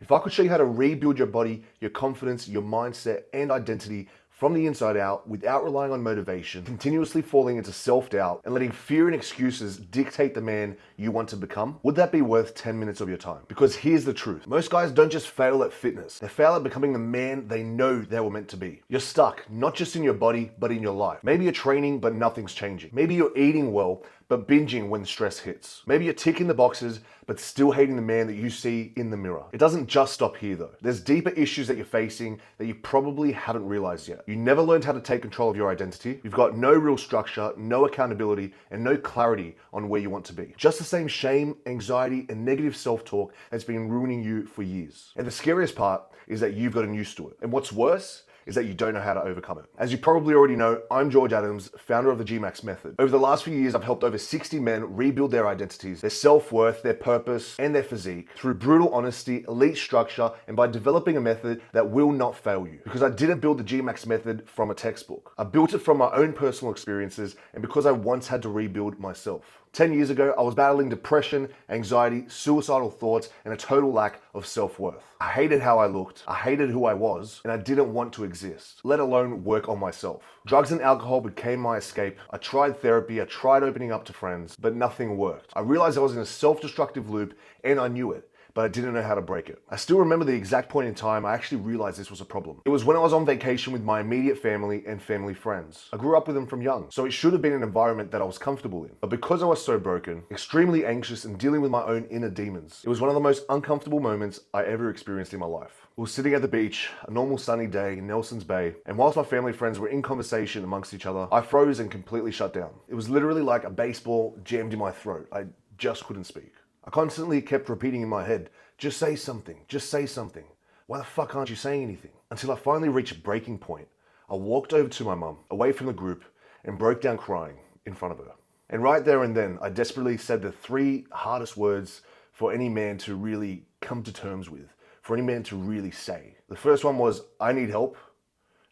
If I could show you how to rebuild your body, your confidence, your mindset, and identity from the inside out without relying on motivation, continuously falling into self-doubt, and letting fear and excuses dictate the man you want to become, would that be worth 10 minutes of your time? Because here's the truth. Most guys don't just fail at fitness. They fail at becoming the man they know they were meant to be. You're stuck, not just in your body, but in your life. Maybe you're training, but nothing's changing. Maybe you're eating well, but binging when stress hits. Maybe you're ticking the boxes, but still hating the man that you see in the mirror. It doesn't just stop here though. There's deeper issues that you're facing that you probably haven't realized yet. You never learned how to take control of your identity. You've got no real structure, no accountability, and no clarity on where you want to be. Just the same shame, anxiety, and negative self-talk that's been ruining you for years. And the scariest part is that you've gotten used to it. And what's worse is that you don't know how to overcome it. As you probably already know, I'm George Adams, founder of the GMAX Method. Over the last few years, I've helped over 60 men rebuild their identities, their self-worth, their purpose, and their physique through brutal honesty, elite structure, and by developing a method that will not fail you. Because I didn't build the GMAX Method from a textbook. I built it from my own personal experiences and because I once had to rebuild myself. 10 years ago, I was battling depression, anxiety, suicidal thoughts, and a total lack of self-worth. I hated how I looked, I hated who I was, and I didn't want to exist, let alone work on myself. Drugs and alcohol became my escape. I tried therapy, I tried opening up to friends, but nothing worked. I realized I was in a self-destructive loop, and I knew it, but I didn't know how to break it. I still remember the exact point in time I actually realized this was a problem. It was when I was on vacation with my immediate family and family friends. I grew up with them from young, so it should have been an environment that I was comfortable in. But because I was so broken, extremely anxious, and dealing with my own inner demons, it was one of the most uncomfortable moments I ever experienced in my life. We were sitting at the beach, a normal sunny day in Nelson's Bay, and whilst my family friends were in conversation amongst each other, I froze and completely shut down. It was literally like a baseball jammed in my throat. I just couldn't speak. I constantly kept repeating in my head, just say something, just say something. Why the fuck aren't you saying anything? Until I finally reached a breaking point. I walked over to my mum, away from the group, and broke down crying in front of her. And right there and then, I desperately said the 3 hardest words for any man to really come to terms with, for any man to really say. The first one was, I need help.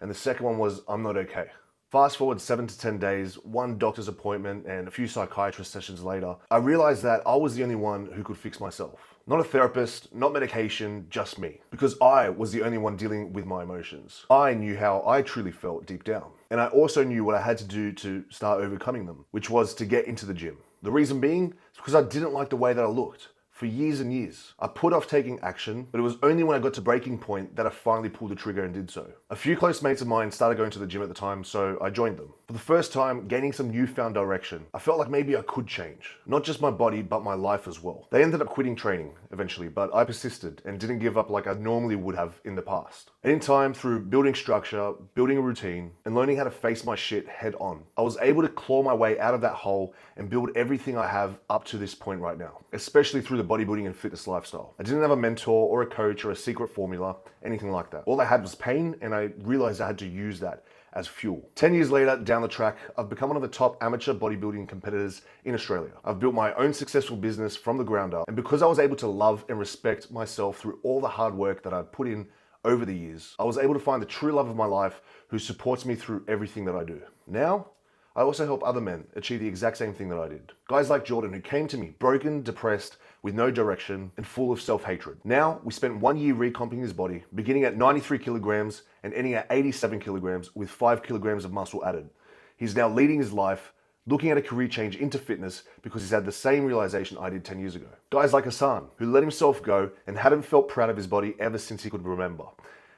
And the second one was, I'm not okay. Fast forward 7 to 10 days, 1 doctor's appointment and a few psychiatrist sessions later, I realized that I was the only one who could fix myself. Not a therapist, not medication, just me. Because I was the only one dealing with my emotions. I knew how I truly felt deep down. And I also knew what I had to do to start overcoming them, which was to get into the gym. The reason being is because I didn't like the way that I looked. For years and years. I put off taking action, but it was only when I got to breaking point that I finally pulled the trigger and did so. A few close mates of mine started going to the gym at the time, so I joined them. For the first time, gaining some newfound direction, I felt like maybe I could change. Not just my body, but my life as well. They ended up quitting training eventually, but I persisted and didn't give up like I normally would have in the past. And in time, through building structure, building a routine, and learning how to face my shit head on, I was able to claw my way out of that hole and build everything I have up to this point right now, especially through the bodybuilding and fitness lifestyle. I didn't have a mentor or a coach or a secret formula, anything like that. All I had was pain, and I realized I had to use that as fuel. 10 years later, down the track, I've become one of the top amateur bodybuilding competitors in Australia. I've built my own successful business from the ground up, and because I was able to love and respect myself through all the hard work that I've put in over the years, I was able to find the true love of my life who supports me through everything that I do. Now, I also help other men achieve the exact same thing that I did. Guys like Jordan who came to me broken, depressed, with no direction, and full of self-hatred. Now, we spent 1 year recomping his body, beginning at 93 kilograms and ending at 87 kilograms with 5 kilograms of muscle added. He's now leading his life, looking at a career change into fitness because he's had the same realization I did 10 years ago. Guys like Hassan, who let himself go and hadn't felt proud of his body ever since he could remember.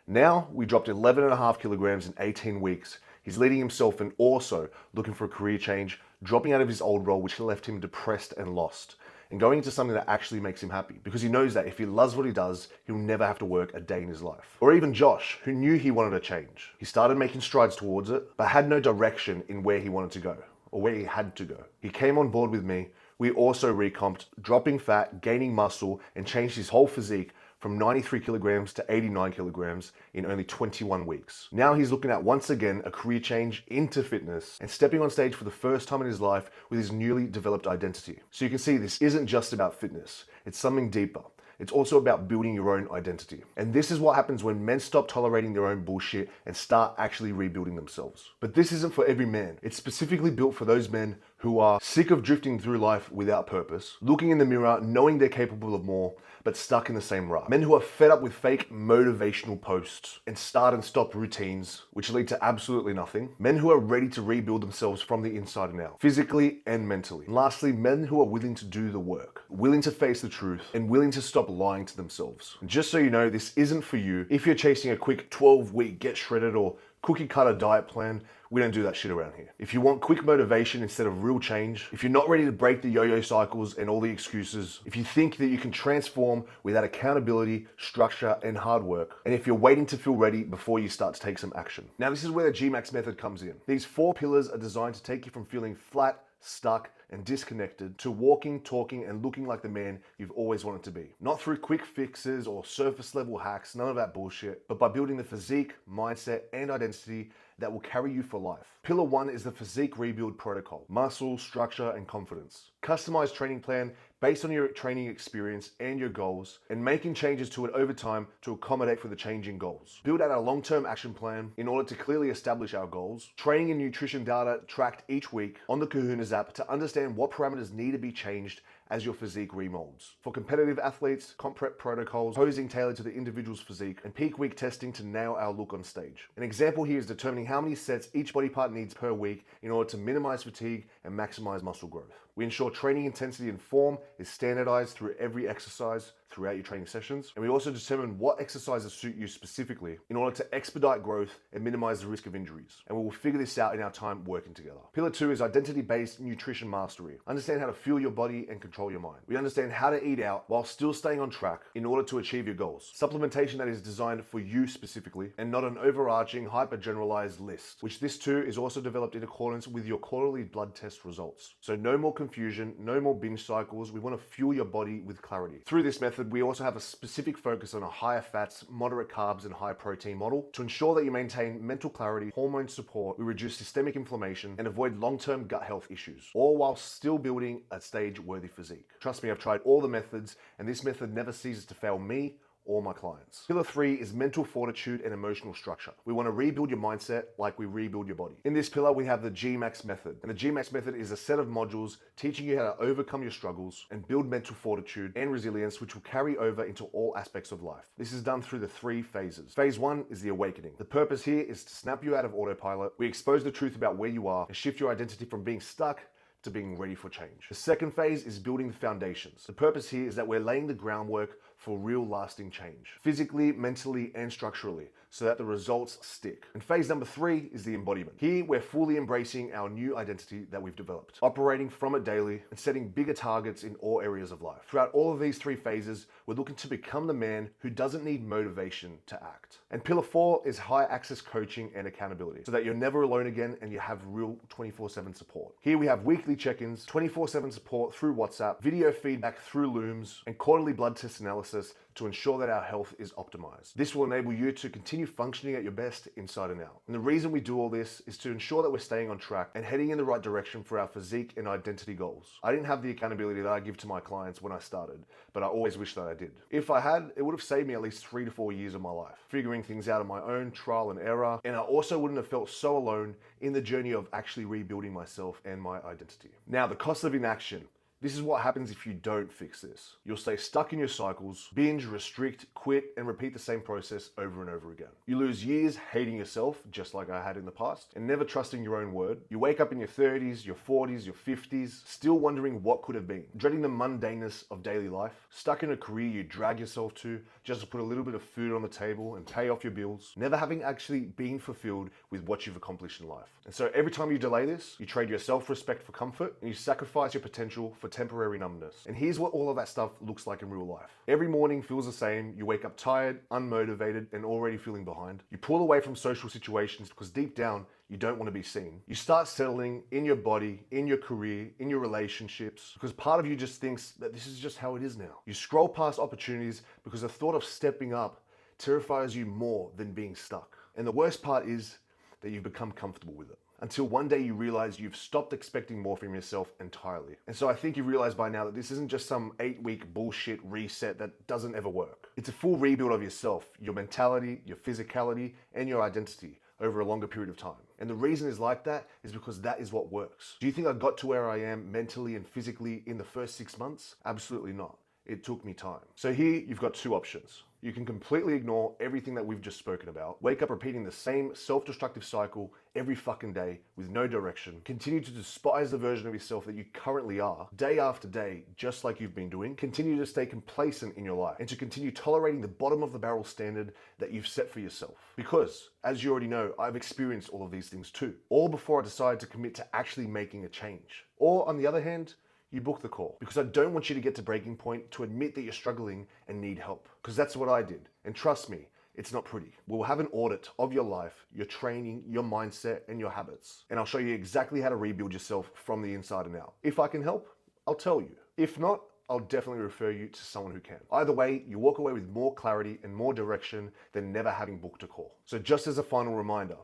Now, we dropped 11.5 kilograms in 18 weeks. He's leading himself and also looking for a career change, dropping out of his old role, which left him depressed and lost, and going into something that actually makes him happy because he knows that if he loves what he does, he'll never have to work a day in his life. Or even Josh, who knew he wanted a change. He started making strides towards it, but had no direction in where he wanted to go or where he had to go. He came on board with me. We also recomped, dropping fat, gaining muscle, and changed his whole physique from 93 kilograms to 89 kilograms in only 21 weeks. Now he's looking at, once again, a career change into fitness and stepping on stage for the first time in his life with his newly developed identity. So you can see this isn't just about fitness, it's something deeper. It's also about building your own identity. And this is what happens when men stop tolerating their own bullshit and start actually rebuilding themselves. But this isn't for every man. It's specifically built for those men who are sick of drifting through life without purpose, looking in the mirror, knowing they're capable of more, but stuck in the same rut. Men who are fed up with fake motivational posts and start and stop routines, which lead to absolutely nothing. Men who are ready to rebuild themselves from the inside and out, physically and mentally. And lastly, men who are willing to do the work, willing to face the truth, and willing to stop lying to themselves. And just so you know, this isn't for you if you're chasing a quick 12-week get shredded or cookie cutter diet plan. We don't do that shit around here. If you want quick motivation instead of real change, if you're not ready to break the yo-yo cycles and all the excuses, if you think that you can transform without accountability, structure, and hard work, and if you're waiting to feel ready before you start to take some action. Now, this is where the G-Max method comes in. These 4 pillars are designed to take you from feeling flat, stuck, and disconnected to walking, talking, and looking like the man you've always wanted to be. Not through quick fixes or surface level hacks, none of that bullshit, but by building the physique, mindset, and identity that will carry you for life. Pillar 1 is the physique rebuild protocol: muscle, structure, and confidence. Customized training plan based on your training experience and your goals, and making changes to it over time to accommodate for the changing goals. Build out a long-term action plan in order to clearly establish our goals. Training and nutrition data tracked each week on the Kahuna's app to understand what parameters need to be changed as your physique remolds. For competitive athletes, comp prep protocols, posing tailored to the individual's physique, and peak week testing to nail our look on stage. An example here is determining how many sets each body part needs per week in order to minimize fatigue and maximize muscle growth. We ensure training intensity and form is standardized through every exercise throughout your training sessions. And we also determine what exercises suit you specifically in order to expedite growth and minimize the risk of injuries. And we will figure this out in our time working together. Pillar 2 is identity-based nutrition mastery. Understand how to fuel your body and control your mind. We understand how to eat out while still staying on track in order to achieve your goals. Supplementation that is designed for you specifically and not an overarching, hyper-generalized list, which this too is also developed in accordance with your quarterly blood test results. So no more confusion, no more binge cycles. We want to fuel your body with clarity. Through this method, we also have a specific focus on a higher fats, moderate carbs, and high protein model to ensure that you maintain mental clarity, hormone support, we reduce systemic inflammation, and avoid long-term gut health issues, all while still building a stage-worthy physique. Trust me, I've tried all the methods, and this method never ceases to fail me or my clients. Pillar 3 is mental fortitude and emotional structure. We want to rebuild your mindset like we rebuild your body. In this pillar, we have the G-Max method. And the G-Max method is a set of modules teaching you how to overcome your struggles and build mental fortitude and resilience, which will carry over into all aspects of life. This is done through the 3 phases. Phase 1 is the awakening. The purpose here is to snap you out of autopilot. We expose the truth about where you are and shift your identity from being stuck to being ready for change. The second phase is building the foundations. The purpose here is that we're laying the groundwork for real lasting change, physically, mentally, and structurally, so that the results stick. And phase number 3 is the embodiment. Here, we're fully embracing our new identity that we've developed, operating from it daily and setting bigger targets in all areas of life. Throughout all of these 3 phases, we're looking to become the man who doesn't need motivation to act. And pillar 4 is high access coaching and accountability, so that you're never alone again and you have real 24/7 support. Here we have weekly check-ins, 24/7 support through WhatsApp, video feedback through Looms, and quarterly blood test analysis to ensure that our health is optimized. This will enable you to continue functioning at your best inside and out. And the reason we do all this is to ensure that we're staying on track and heading in the right direction for our physique and identity goals. I didn't have the accountability that I give to my clients when I started, but I always wish that I did. If I had, it would have saved me at least 3 to 4 years of my life, figuring things out on my own, trial and error, and I also wouldn't have felt so alone in the journey of actually rebuilding myself and my identity. Now, the cost of inaction. This is what happens if you don't fix this. You'll stay stuck in your cycles, binge, restrict, quit, and repeat the same process over and over again. You lose years hating yourself, just like I had in the past, and never trusting your own word. You wake up in your 30s, your 40s, your 50s, still wondering what could have been, dreading the mundaneness of daily life, stuck in a career you drag yourself to just to put a little bit of food on the table and pay off your bills, never having actually been fulfilled with what you've accomplished in life. And so every time you delay this, you trade your self-respect for comfort, and you sacrifice your potential for temporary numbness. And here's what all of that stuff looks like in real life. Every morning feels the same. You wake up tired, unmotivated, and already feeling behind. You pull away from social situations because deep down, you don't want to be seen. You start settling in your body, in your career, in your relationships, because part of you just thinks that this is just how it is now. You scroll past opportunities because the thought of stepping up terrifies you more than being stuck. And the worst part is that you've become comfortable with it. Until one day you realize you've stopped expecting more from yourself entirely. And so I think you realize by now that this isn't just some 8-week bullshit reset that doesn't ever work. It's a full rebuild of yourself, your mentality, your physicality, and your identity over a longer period of time. And the reason is like that is because that is what works. Do you think I got to where I am mentally and physically in the first 6 months? Absolutely not. It took me time. So here you've got two options. You can completely ignore everything that we've just spoken about, wake up repeating the same self-destructive cycle every fucking day with no direction, continue to despise the version of yourself that you currently are, day after day, just like you've been doing, continue to stay complacent in your life, and to continue tolerating the bottom of the barrel standard that you've set for yourself. Because, as you already know, I've experienced all of these things too, all before I decided to commit to actually making a change. Or, on the other hand, you book the call, because I don't want you to get to breaking point to admit that you're struggling and need help, because that's what I did. And trust me, it's not pretty. We'll have an audit of your life, your training, your mindset, and your habits. And I'll show you exactly how to rebuild yourself from the inside and out. If I can help, I'll tell you. If not, I'll definitely refer you to someone who can. Either way, you walk away with more clarity and more direction than never having booked a call. So just as a final reminder,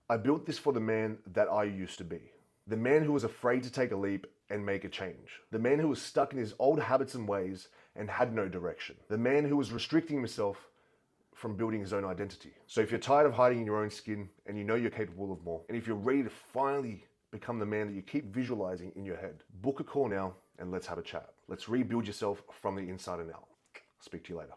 I built this for the man that I used to be. The man who was afraid to take a leap and make a change. The man who was stuck in his old habits and ways and had no direction. The man who was restricting himself from building his own identity. So if you're tired of hiding in your own skin and you know you're capable of more, and if you're ready to finally become the man that you keep visualizing in your head, book a call now and let's have a chat. Let's rebuild yourself from the inside and out. I'll speak to you later.